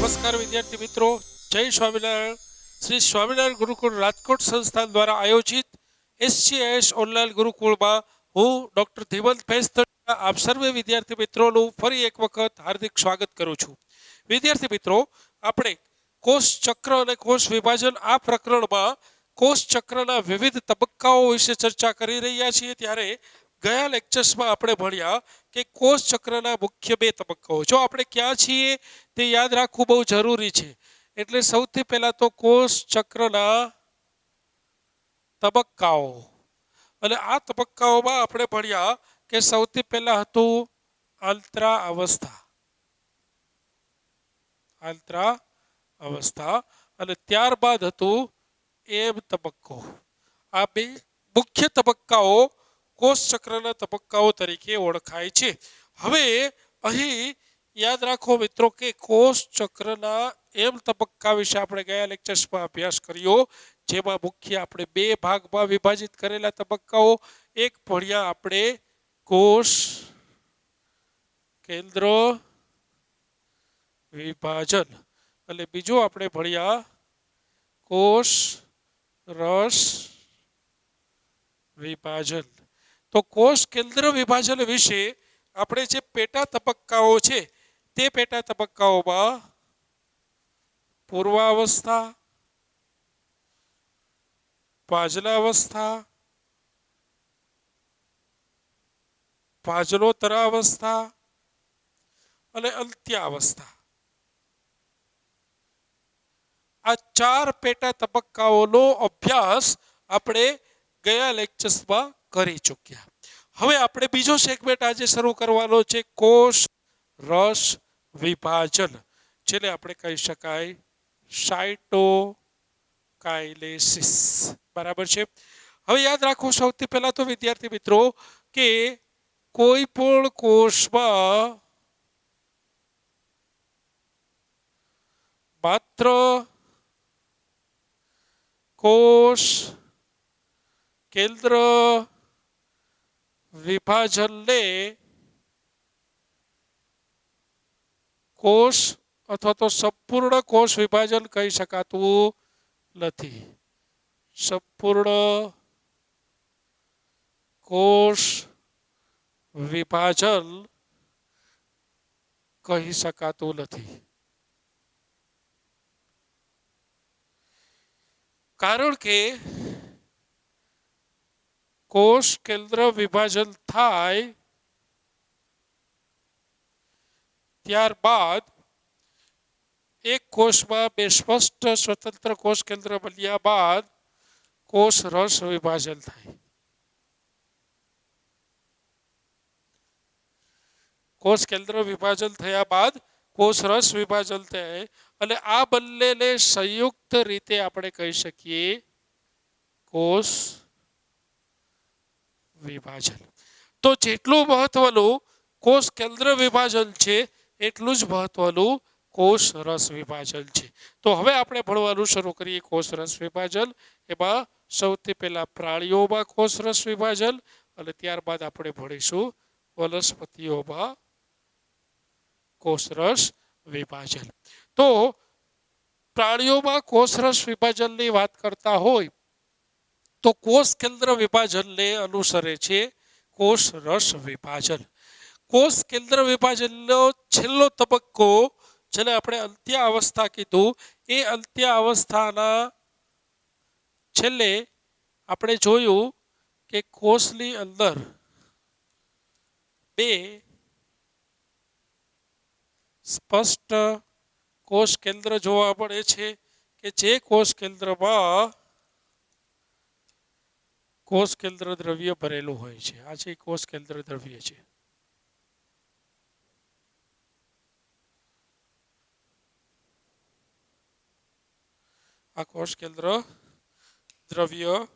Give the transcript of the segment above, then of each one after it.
નમસ્કાર વિદ્યાર્થી મિત્રો, જય સ્વામિનારાયણ. શ્રી સ્વામિનારાયણ ગુરુકુળ રાજકોટ સંસ્થાન દ્વારા આયોજિત SGIS ઓનલાઈન ગુરુકુળમાં હું ડોક્ટર ધીમંત ભેંસતળિયા આપ સર્વે વિદ્યાર્થી મિત્રોનું ફરી એક વખત હાર્દિક સ્વાગત કરું છું. વિદ્યાર્થી મિત્રો, આપણે કોષ ચક્ર અને કોષ વિભાજન આ પ્રકરણમાં કોષ ચક્રના વિવિધ તબક્કાઓ વિશે ચર્ચા કરી રહ્યા છીએ. ત્યારે ગયા લેક્ચર્સમાં આપણે ભણ્યા કે કોષ ચક્રના મુખ્ય બે તબક્કાઓ. જો આપણે ક્યાં છીએ તે યાદ રાખવું બહુ જરૂરી છે. એટલે સૌથી પહેલા તો કોષ ચક્રના તબક્કાઓ, અને આ તબક્કાઓમાં આપણે ભણ્યા કે સૌથી પહેલા હતું આંતરા અવસ્થા, અને ત્યારબાદ હતું એમ તબક્કો. આ બે મુખ્ય તબક્કાઓ કોષ ચક્રના તબક્કાઓ તરીકે ઓળખાય છે. હવે અહીં યાદ રાખો મિત્રો કે કોષ ચક્રના એમ તબક્કા વિશે આપણે ગયા લેક્ચર્સમાં અભ્યાસ કર્યો, જેમાં મુખ્ય આપણે બે ભાગમાં વિભાજિત કરેલા તબક્કાઓ. એક ભણ્યા આપણે કોષ કેન્દ્ર વિભાજન, અને બીજું આપણે ભણ્યા કોષ રસ વિભાજન. તો કોષ કેન્દ્ર વિભાજન વિશે આપણે જે પેટા તબક્કાઓ છે તે પેટા તબક્કાઓમાં પૂર્વાવસ્થા, પાજલાવસ્થા, પાજલોત્તરાવસ્થા અને અંત્યાવસ્થા, આ ચાર પેટા તબક્કાઓનો અભ્યાસ આપણે ગયા લેક્ચર્સમાં કરી ચૂક્યા. હવે આપણે બીજો સેગમેન્ટ આજે શરૂ કરવાનો છે કોષ રસ વિભાજન, જેને આપણે કહી શકાય સાઇટોકાઇનેસિસ. બરાબર છે. હવે યાદ રાખો સૌથી પહેલા તો વિદ્યાર્થી મિત્રો કે કોઈ પણ કોષમાં માત્ર કોષ કેન્દ્ર વિભાજનને કોષ અથવા તો સંપૂર્ણ કોષ વિભાજન કહી શકાતું નથી. સંપૂર્ણ કોષ વિભાજન કહી શકાતું નથી. કારણ કે કોષ કેન્દ્ર વિભાજન થાય ત્યારબાદ એક કોષમાં બે સ્પષ્ટ સ્વતંત્ર કોષ કેન્દ્ર બન્યા બાદ કોષ રસ વિભાજન થાય. કોષ કેન્દ્ર વિભાજન થયા બાદ કોષ રસ વિભાજન થાય, અને આ બંનેને સંયુક્ત રીતે આપણે કહી શકીએ કોષ વિભાજન. તો જેટલું મહત્વનું કોષ કેન્દ્ર વિભાજન છે એટલું જ મહત્વનું કોષ રસ વિભાજન છે. તો હવે આપણે ભણવાનું શરૂ કરીએ કોષ રસ વિભાજન. એમાં સૌથી પહેલા પ્રાણીઓમાં કોષ રસ વિભાજન, અને ત્યારબાદ આપણે ભણીશું વનસ્પતિઓમાં કોષ રસ વિભાજન. તો પ્રાણીઓમાં કોષ રસ વિભાજનની વાત કરતા હોય તો કોષ કેન્દ્ર વિભાજનને અનુસરે છે કોષ રસ વિભાજન. કોષ કેન્દ્ર વિભાજનનો છેલ્લો તબક્કો, જેને આપણે અંત્ય અવસ્થા કીધું, એ અંત્ય અવસ્થાના છેલ્લે આપણે જોયું કે કોષની અંદર બે સ્પષ્ટ કોષ કેન્દ્ર જોવા મળે છે કે જે કોષ કેન્દ્રમાં કોષ કેન્દ્ર દ્રવ્ય ભરેલું હોય છે. આ છે કોષ કેન્દ્ર દ્રવ્ય છે. આ કોષ કેન્દ્ર દ્રવ્ય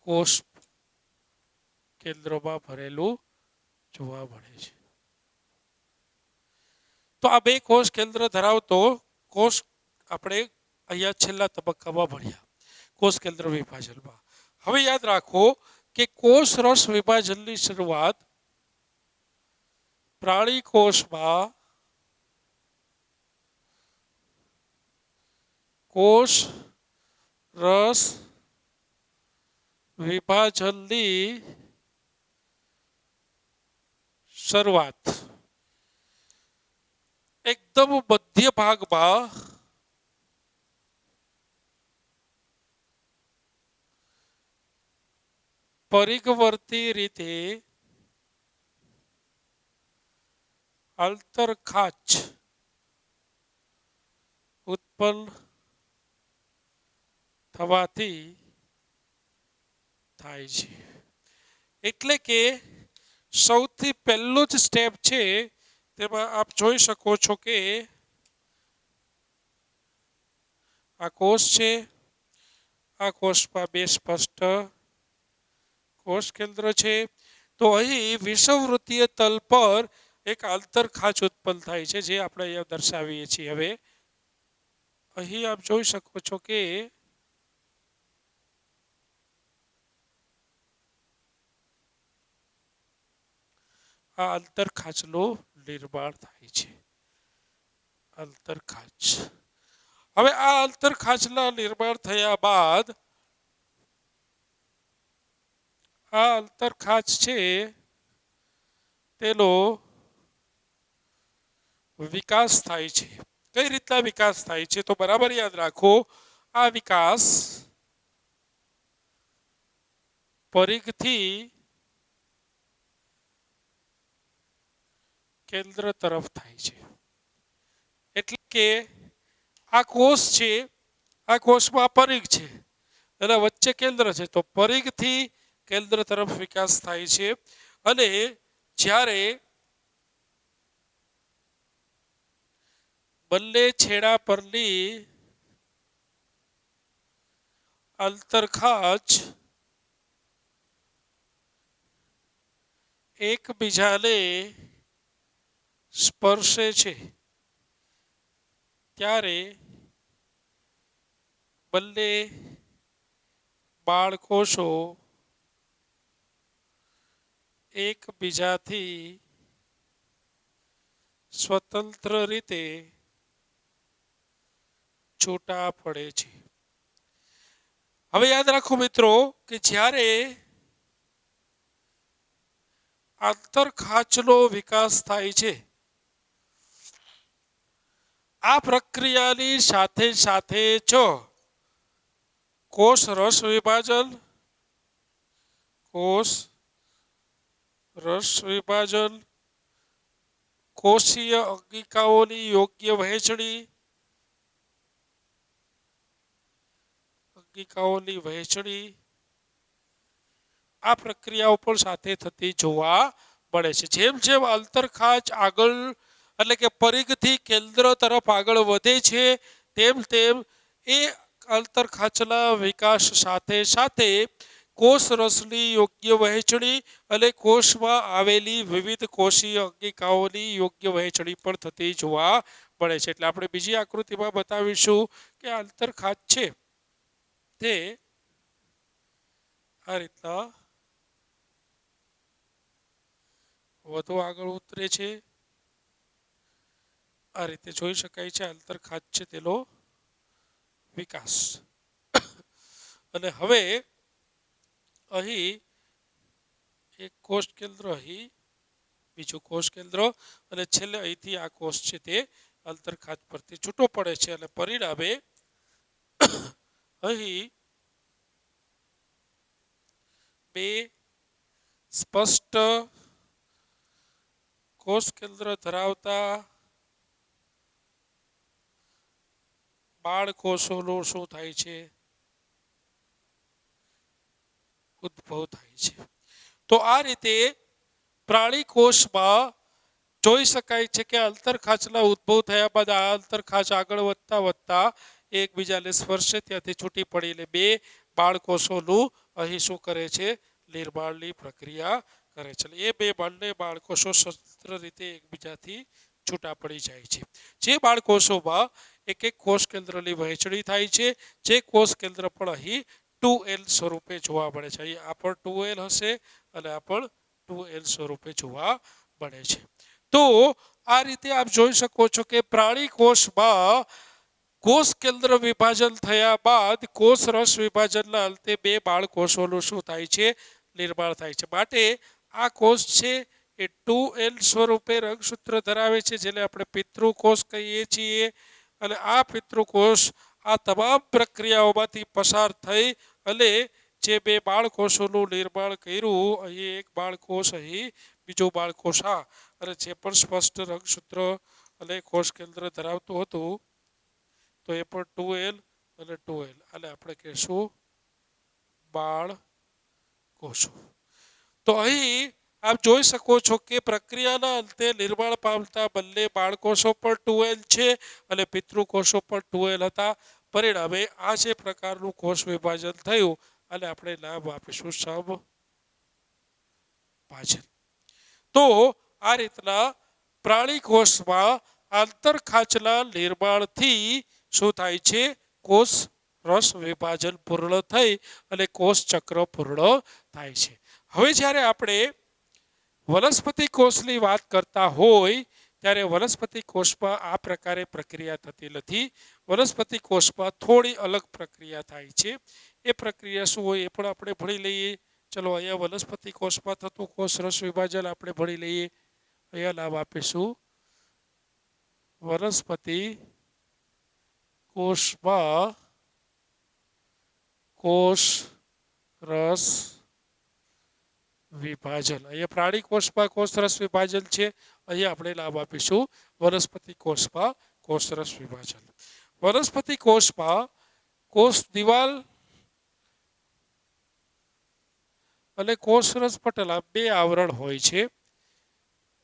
કોષ કેન્દ્રમાં ભરેલું જોવા મળે છે. તો આ બે કોષ કેન્દ્ર ધરાવતો કોષ આપણે અહીંયા છેલ્લા તબક્કામાં ભણ્યા કોષ કેન્દ્ર વિભાજનમાં. હવે યાદ રાખો કે કોષ રસ વિભાજનની શરૂઆત પ્રાણી કોષમાં કોષ રસ વિભાજનની શરૂઆત એકદમ મધ્ય ભાગમાં પરિઘવર્તી રીતે આંતરખાચ ઉત્પન્ન થવાથી થાય છે. એટલે કે સૌથી પહેલું જ સ્ટેપ છે તેમાં આપ જોઈ શકો છો કે આ કોષ છે, આ કોષમાં બે સ્પષ્ટ કોષ કેન્દ્ર છે. તો અહીં વિષુવવૃત્તીય તલ પર એક આંતરખાચ ઉત્પન્ન થાય છે, જે આપણે અહીંયા દર્શાવીએ છીએ. હવે અહીં આપ જોઈ શકો છો કે આ આંતરખાચનું નિર્માણ થાય છે. આંતરખાચ. હવે આ આંતરખાચના નિર્માણ થયા બાદ આ આંતરખાચ છે તેનો વિકાસ થાય છે. કઈ રીતના વિકાસ થાય છે? તો બરાબર યાદ રાખો, આ વિકાસ પરિઘથી કેન્દ્ર તરફ થાય છે. એટલે કે આ કોષ છે, આ કોષમાં પરિઘ છે, એના વચ્ચે કેન્દ્ર છે. તો પરિઘથી કેન્દ્ર તરફ વિકાસ થાય છે. અને જ્યારે બંને છેડા પરની આંતરખાચ એકબીજાને સ્પર્શે છે ત્યારે બંને બાળકોષો એકબીજાથી સ્વતંત્ર રીતે છૂટા પડે છે. હવે યાદ રાખો મિત્રો કે જ્યારે આંતરખાચનો વિકાસ થાય છે, આ પ્રક્રિયાની સાથે સાથે જ કોષ રસ વિભાજન, કોષ રસ વિભાજન, કોષીય અંગિકાઓની યોગ્ય વહેંચણી, અંગિકાઓની વહેંચણી આ પ્રક્રિયાઓ પણ સાથે થતી જોવા મળે છે. જેમ જેમ આંતરખાચ આગળ એટલે કે પરિઘથી કેન્દ્ર તરફ આગળ વધે છે, તેમ તેમ એ આંતરખાચના વિકાસ સાથે સાથે કોષ રસની યોગ્ય વહેંચણી અને કોષમાં આવેલી વિવિધ કોષીય અંગિકાઓની યોગ્ય વહેંચણી પણ થતી જોવા મળે છે. એટલે આપણે બીજી આકૃતિમાં બતાવીશું કે આંતરખાચ છે તે આ રીતના વધુ આગળ ઉતરે છે. આ રીતે જોઈ શકાય છે આંતરખાચ છે તેનો વિકાસ. અને હવે અહીં એક કોષ કેન્દ્ર, અહીં બીજું કોષ કેન્દ્ર અને છેલ્લે અહીંથી આ કોષ છે તે આંતરખાચ પરથી છૂટો પડે છે. અને પરિણામે અહીં બે સ્પષ્ટ કોષ કેન્દ્ર ધરાવતા બાળકોષોનું શું થાય છે? ઉદ્ભવ થાય છે. તો આ રીતે પ્રાણી કોષમાં જોઈ શકાય છે કે આંતરખાચના ઉદ્ભવ થયા બાદ આ આંતરખાચ આગળ વધતા વધતા એકબીજાને સ્પર્શે ત્યાંથી છૂટી પડીને બે બાળકોષોનું અહીં શું કરે છે? નિર્માણની પ્રક્રિયા કરે છે. એ બે બંને બાળકોષો સ્વતંત્ર રીતે એકબીજાથી છૂટા પડી જાય છે. જે બાળકોષોમાં એક એક કોષ કેન્દ્રની વહેંચણી થાય છે, જે કોષ કેન્દ્ર પણ અહીં 2L સ્વરૂપે જોવા મળે છે. અહીં આ પણ 2L હશે અને આ પણ 2L સ્વરૂપે જોવા મળે છે. તો આ રીતે આપ જોઈ શકો છો કે પ્રાણી કોષમાં કોષ કેન્દ્ર વિભાજન થયા બાદ કોષ રસ વિભાજનના અંતે બે બાળકોષોનું શું થાય છે? નિર્માણ થાય છે. માટે આ કોષ છે એ 2L સ્વરૂપે રંગસૂત્ર ધરાવે છે, જેને આપણે પિતૃકોષ કહીએ છીએ. અને આ પિતૃકોષ આ તમામ પ્રક્રિયાઓમાંથી પસાર થઈ અને જે બે બાળકોષોનું નિર્માણ કર્યું, અહીં એક બાળકોષ, અહીં બીજો બાળકોષ, અને જે પણ સ્પષ્ટ રંગસૂત્ર અને કોષ કેન્દ્ર ધરાવતું હતું, તો એ પણ 2L અને 2L, અને આપણે કહીશું બાળ કોષો. તો અહીં આપ જોઈ શકો છો કે પ્રક્રિયાના અંતે નિર્માણ પામતા બંને બાળકોષો પણ 2L છે અને પિતૃકોષો પણ 2L હતા. પરિણામે આ જે પ્રકારનું કોષ વિભાજન થયું અને આપણે નામ આપીશું સમભાજન. તો આ રીતના પ્રાણી કોષમાં આંતરખાંચના નિર્માણથી શું થાય છે? કોષ રસ વિભાજન પૂર્ણ થઈ અને કોષ ચક્ર પૂર્ણ થાય છે. હવે જ્યારે આપણે વનસ્પતિ કોષની વાત કરતા હોય ત્યારે વનસ્પતિ કોષમાં આ પ્રકારે પ્રક્રિયા થતી નથી. વનસ્પતિ કોષમાં થોડી અલગ પ્રક્રિયા થાય છે. એ પ્રક્રિયા શું હોય એ પણ આપણે ભણી લઈએ. ચલો, અહીંયા વનસ્પતિ કોષમાં થતું કોષ રસ વિભાજન આપણે ભણી લઈએ. અહીંયા નામ આપીશું વનસ્પતિ કોષમાં કોષ રસ વિભાજન. અહીંયા પ્રાણી કોષમાં કોષ રસ વિભાજન છે, અહીંયા આપણે નામ આપીશું વનસ્પતિ કોષમાં કોષ રસ વિભાજન. વનસ્પતિ કોષમાં કોષ દિવાલ અને કોષરસ પટલ આ બે આવરણ હોય છે.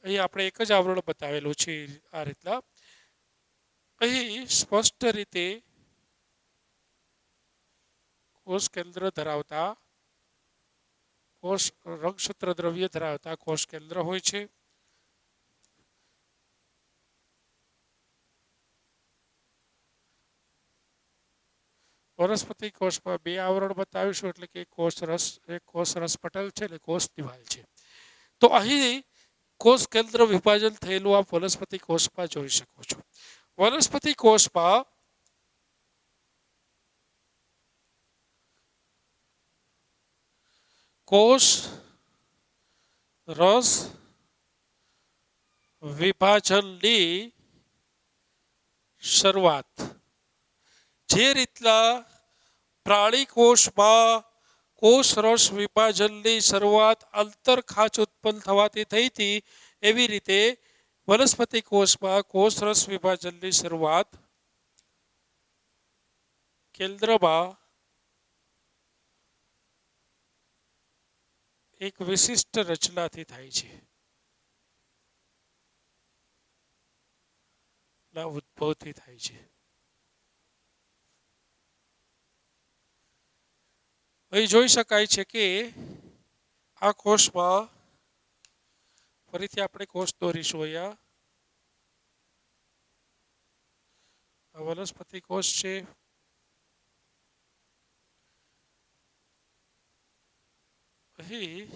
અહીં આપણે એક જ આવરણ બતાવેલું છે આ રીતના. અહીં સ્પષ્ટ રીતે કોષ કેન્દ્ર ધરાવતા કોષ રંગસૂત્ર દ્રવ્ય ધરાવતા કોષ કેન્દ્ર હોય છે. વનસ્પતિ કોષમાં બે આવરણ બતાવીશું, એટલે કે એક કોષ રસ પટલ છે અને કોષ દિવાલ છે. તો અહીં કોષ કેન્દ્ર વિભાજન થયેલું આપ વનસ્પતિ કોષમાં જોઈ શકો છો. વનસ્પતિ કોષમાં કોષ રસ વિભાજનની શરૂઆત જે રીતના પ્રાણી કોષમાં કોષ રસ વિભાજનની શરૂઆત આંતરખાંચ ઉત્પન્ન થવાથી થઈ હતી, એવી રીતે વનસ્પતિ કોષમાં કોષ રસ વિભાજનની શરૂઆત કેન્દ્રમાં એક વિશિષ્ટ રચનાથી થાય છે, ના ઉદ્ભવથી થાય છે. અહીં જોઈ શકાય છે કે આ કોષમાં ફરીથી આપણે કોષ દોરીશું. અહીંયા વનસ્પતિ કોષ છે. અહીં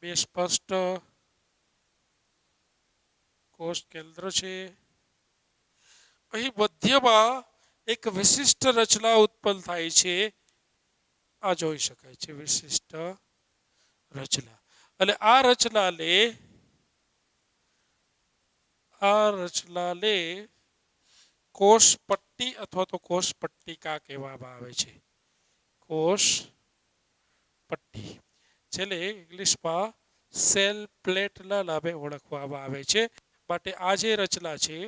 બે સ્પષ્ટ કોષ કેન્દ્ર છે. અહીં મધ્યમાં એક વિશિષ્ટ રચના ઉત્પન્ન થાય છે, આ જોઈ શકાય છે વિશિષ્ટ રચના. અને આ રચનાને કોષ પટ્ટી અથવા તો કોષ પટ્ટિકા કહેવામાં આવે છે. કોષ પટ્ટી, જેને ઇંગ્લિશમાં સેલ પ્લેટના નામે ઓળખવામાં આવે છે. માટે આ જે રચના છે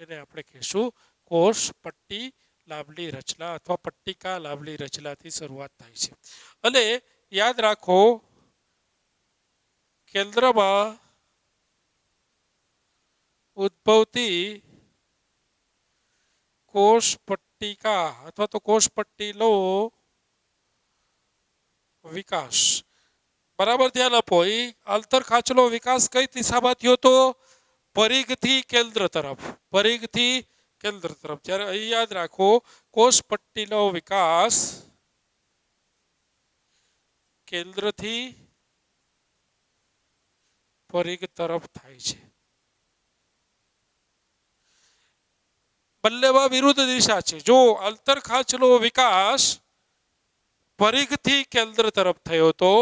એને આપણે કહીશું કોષ પટ્ટી નામની રચના અથવા પટ્ટિકા નામની રચનાથી શરૂઆત થાય છે. અને યાદ રાખો, કેન્દ્રમાં ઉદ્ભવતી કોષ પટ્ટિકા અથવા તો કોષ પટ્ટીનો વિકાસ, બરાબર ધ્યાન આપો. આંતરખાંચનો વિકાસ કઈ દિશામાં થયો તો? પરિઘથી કેન્દ્ર તરફ. પરિઘથી કેન્દ્ર તરફ. જ્યારે અહીં યાદ રાખો, કોષ પટ્ટીનો વિકાસ કેન્દ્રથી પરિઘ તરફ થાય છે. બંનેમાં વિરુદ્ધ દિશા છે. જો આંતરખાંચનો વિકાસ પરિઘથી કેન્દ્ર તરફ થયો હતો,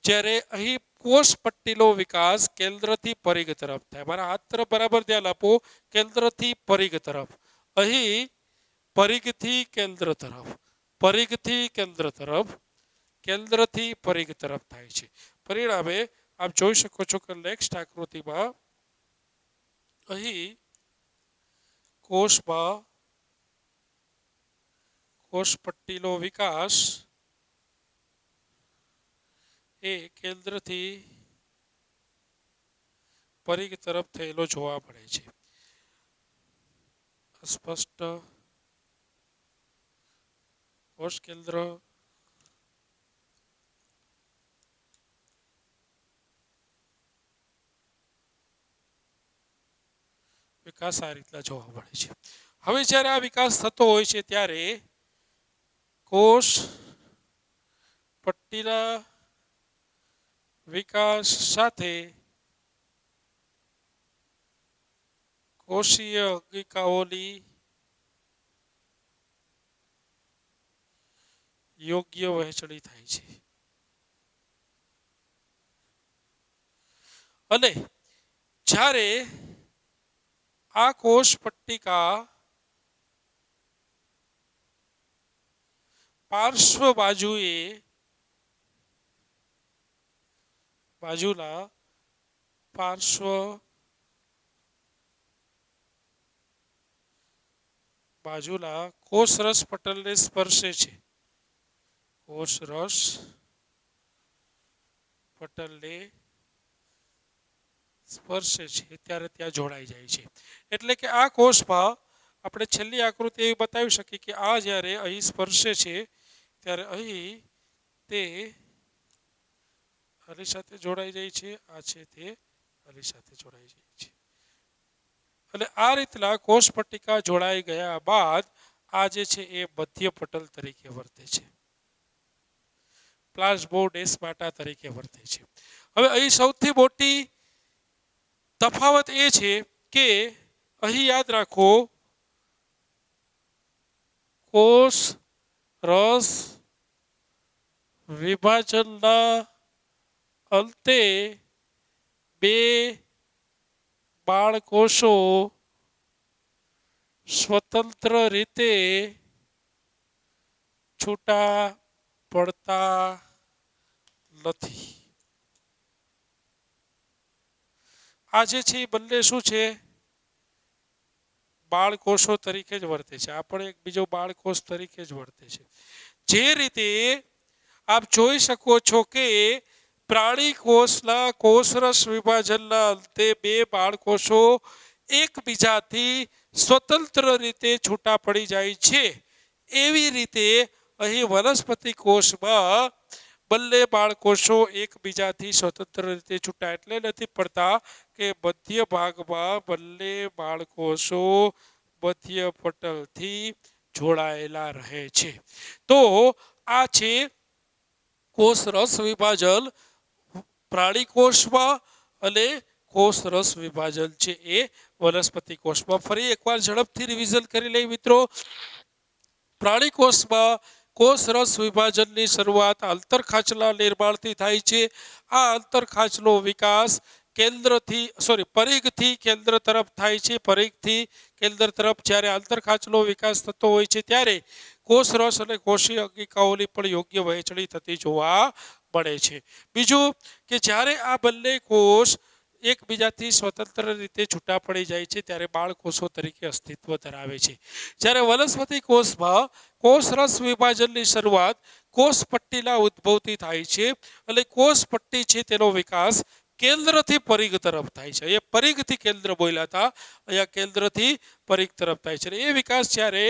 જ્યારે અહીં કોષ પટ્ટીનો વિકાસ કેન્દ્રથી પરિઘ તરફ થાય. મારા હાથ તરફ બરાબર ધ્યાન આપો. કેન્દ્રથી પરિઘ તરફ. અહીં પરિઘથી કેન્દ્ર તરફ, પરિઘથી કેન્દ્ર તરફ, કેન્દ્રથી પરિઘ તરફ થાય છે. પરિણામે આપ જોઈ શકો છો કે નેક્સ્ટ આકૃતિમાં અહીં કોષમાં કોષ પટ્ટીનો વિકાસ એ કેન્દ્રથી પરિઘ તરફ થયેલો જોવા મળે છે. સ્પષ્ટ કોષ કેન્દ્ર વિકાસ આ રીતના જોવા મળે છે. હવે જ્યારે આ વિકાસ થતો હોય છે ત્યારે કોષ પટ્ટીના વિકાસ સાથે કોષીય અંગિકાઓની યોગ્ય વહેંચણી થાય છે. અને જ્યારે આ કોષ પટ્ટિકા પાર્શ્વ બાજુના કોષરસ પટલને સ્પર્શે છે. કોષરસ પટલને સ્પર્શે છે ત્યારે ત્યાં જોડાઈ જાય છે. એટલે કે આ કોષમાં આપણે છેલ્લી આકૃતિ એવી બતાવી શકીએ કે આ જ્યારે અહીં સ્પર્શે છે ત્યારે અહીં તે આની સાથે જોડાઈ જાય છે. આ છે તે આની સાથે જોડાઈ જાય છે. અને આ રીતના કોષ પટ્ટિકા જોડાઈ ગયા બાદ આ જે છે એ મધ્ય પટલ તરીકે વર્તે છે. પ્લાઝ્મોડેસ્માટા તરીકે વર્તે છે. હવે અહીં સૌથી મોટી તફાવત એ છે કે અહીં યાદ રાખો, કોષ રસ વિભાજનના અંતે બે બાળકોષો સ્વતંત્ર રીતે છૂટા પડતા નથી. આ જે છે એ બંને શું છે? બાળકોષો તરીકે જ વર્તે છે. આ પણ એક બીજો બાળકોષ તરીકે જ વર્તે છે. જે રીતે આપ જોઈ શકો છો કે પ્રાણી કોષના કોષરસ વિભાજનના અંતે બે બાળકોષો એકબીજાથી સ્વતંત્ર રીતે છૂટા પડી જાય છે, એવી રીતે અહીં વનસ્પતિ કોષમાં બંને બાળકોષો એકબીજાથી સ્વતંત્ર રીતે છૂટા એટલે નથી પડતા કે મધ્ય ભાગમાં બંને બાળકોષો મધ્ય પટલથી જોડાયેલા રહે છે. તો આ છે કોષરસ વિભાજન પ્રાણી કોષમાં અને કોષરસ વિભાજન છે એ વનસ્પતિ કોષમાં. ફરી એકવાર ઝડપથી રિવિઝન કરી લઈએ મિત્રો. પ્રાણી કોષમાં કોષરસ વિભાજનની શરૂઆત આંતરખાંચના નિર્માણથી થાય છે. આ આંતરખાંચનો વિકાસ પરિઘથી કેન્દ્ર તરફ થાય છે. પરિઘથી કેન્દ્ર તરફ જ્યારે આંતરખાંચનો વિકાસ થતો હોય છે ત્યારે કોષરસ અને કોષીય અંગિકાઓની પણ યોગ્ય વહેંચણી થતી જોવા મળે છે. બીજું કે જ્યારે આ બંને કોષ એકબીજાથી સ્વતંત્ર રીતે છૂટા પડી જાય છે ત્યારે બાળકોષો તરીકે અસ્તિત્વ ધરાવે છે. જ્યારે વનસ્પતિ કોષમાં કોષરસ વિભાજનની શરૂઆત કોષ પટ્ટીના ઉદ્ભવથી થાય છે અને કોષ પટ્ટી છે તેનો વિકાસ કેન્દ્રથી પરિઘ તરફ થાય છે. એ પરિઘથી કેન્દ્ર બોલ્યા હતા, અહીંયા કેન્દ્રથી પરિઘ તરફ થાય છે. એ વિકાસ જ્યારે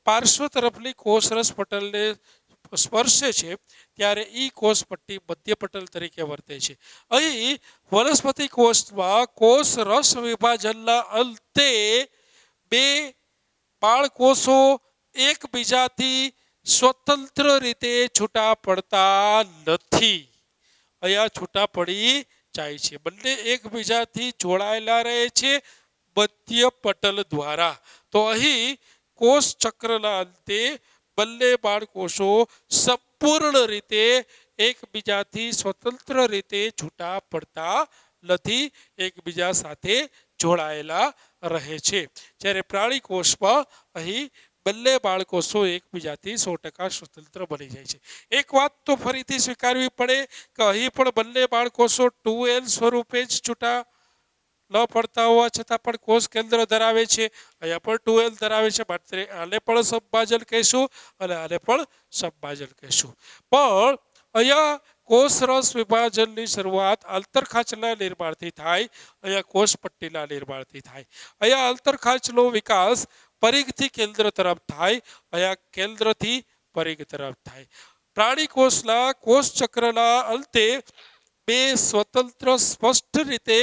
પાર્શ્વ તરફની કોષરસ પટલને સ્પર્શે છે ત્યારે ઈ કોષ પટ્ટી મધ્ય પટલ તરીકે વર્તે છે. અહીં વનસ્પતિ કોષમાં કોષરસ વિભાજનના અંતે બે બાળકોષો એકબીજાથી સ્વતંત્ર રીતે છૂટા પડતા નથી. અહીંયા છૂટા પડી જાય છે. બંને એકબીજાથી જોડાયેલા રહે છે મધ્ય પટલ દ્વારા. તો અહીં કોષ ચક્રના અંતે બંને બાળકોષો સંપૂર્ણ રીતે એકબીજાથી સ્વતંત્ર રીતે છૂટા પડતા નથી, એકબીજા સાથે જોડાયેલા રહે છે. જ્યારે પ્રાણી કોષમાં અહીં બંને બાળકોષો એકબીજાથી 100% સ્વતંત્ર બની જાય છે. એક વાત તો ફરીથી સ્વીકારવી પડે કે અહીં પણ બંને બાળકોષો 2L સ્વરૂપે જ છૂટા ન પડતા હોવા છતાં પણ કોષ કેન્દ્ર ધરાવે છે. અહીંયા પણ 2L ધરાવે છે, માટે આને પણ સબભાજન કહીશું અને આને પણ સબભાજન કહીશું. પણ અહીંયા કોષ રસ વિભાજનની શરૂઆત આંતરખાંચના નિર્માણથી થાય, અહીંયા કોષ પટ્ટીના નિર્માણથી થાય. અહીંયા આંતરખાંચનો વિકાસ પરિઘથી કેન્દ્ર તરફ થાય, અહીંયા કેન્દ્રથી પરિઘ તરફ થાય. પ્રાણી કોષના કોષ ચક્રના અંતે બે સ્વતંત્ર સ્પષ્ટ રીતે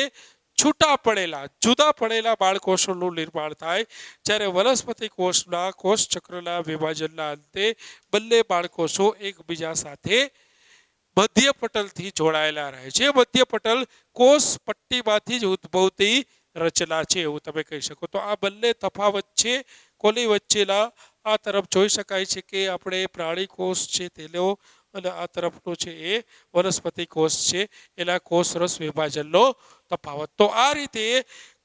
છૂટા પડેલા જુદા પડેલા બાળકોષોનું નિર્માણ થાય, જ્યારે વનસ્પતિ કોષના કોષ ચક્રના વિભાજનના અંતે બંને બાળકોષો એકબીજા સાથે મધ્ય પટલથી જોડાયેલા રહે છે. મધ્ય પટલ કોષ પટ્ટીમાંથી જ ઉદ્ભવતી રચના છે એવું તમે કહી શકો. તો આ બંને તફાવત છે. કોની વચ્ચેના? આ તરફ જોઈ શકાય છે કે આપણે પ્રાણી કોષ છે તેનો અને આ તરફનો છે એ વનસ્પતિ કોષ છે, એના કોષ રસ વિભાજનનો તફાવત. તો આ રીતે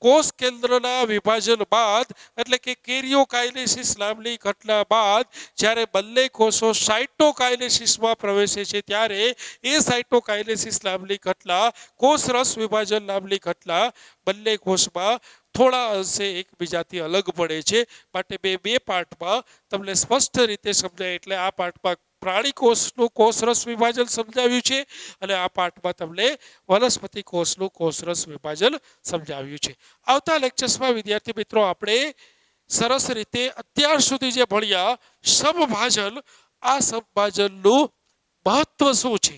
કોષ કેન્દ્રના વિભાજન બાદ એટલે કે કેરિયોકાઇનેસિસ નામની ઘટના બાદ જ્યારે બંને કોષો સાઇટોકાઇનેસિસમાં પ્રવેશે છે, ત્યારે એ સાઇટોકાઇનેસિસ નામની ઘટના, કોષ રસ વિભાજન નામની ઘટના બંને કોષમાં થોડા અંશે એકબીજાથી અલગ પડે છે. માટે બે પાર્ટમાં તમને સ્પષ્ટ રીતે સમજાય. એટલે આ પાર્ટમાં પ્રાણી કોષનું કોષરસ વિભાજન સમજાવ્યું છે અને આ પાઠમાં તમને વનસ્પતિ કોષનું કોષરસ વિભાજન સમજાવ્યું છે. આવતા લેક્ચર્સમાં વિદ્યાર્થી મિત્રો આપણે સરસ રીતે અત્યાર સુધી જે ભણ્યા સમભાજન, આ સમભાજનનું મહત્વ શું છે,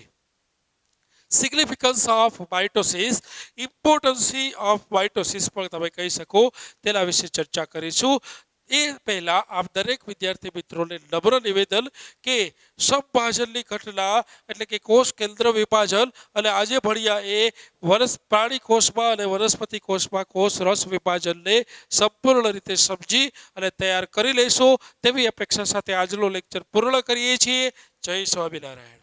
significance of mitosis, ઇમ્પોર્ટન્સી of mitosis પણ તમે કહી શકો, તેના વિશે ચર્ચા કરીશું. એ પહેલા આપ દરેક વિદ્યાર્થી મિત્રોને નમ્ર નિવેદન કે સમભાજનની ઘટના એટલે કે કોષ કેન્દ્ર વિભાજન અને આજે ભણ્યા એ પ્રાણી કોષમાં અને વનસ્પતિ કોષમાં કોષ રસ વિભાજનને સંપૂર્ણ રીતે સમજી અને તૈયાર કરી લેશો તેવી અપેક્ષા સાથે આજનો લેક્ચર પૂર્ણ કરીએ છીએ. જય સ્વામિનારાયણ.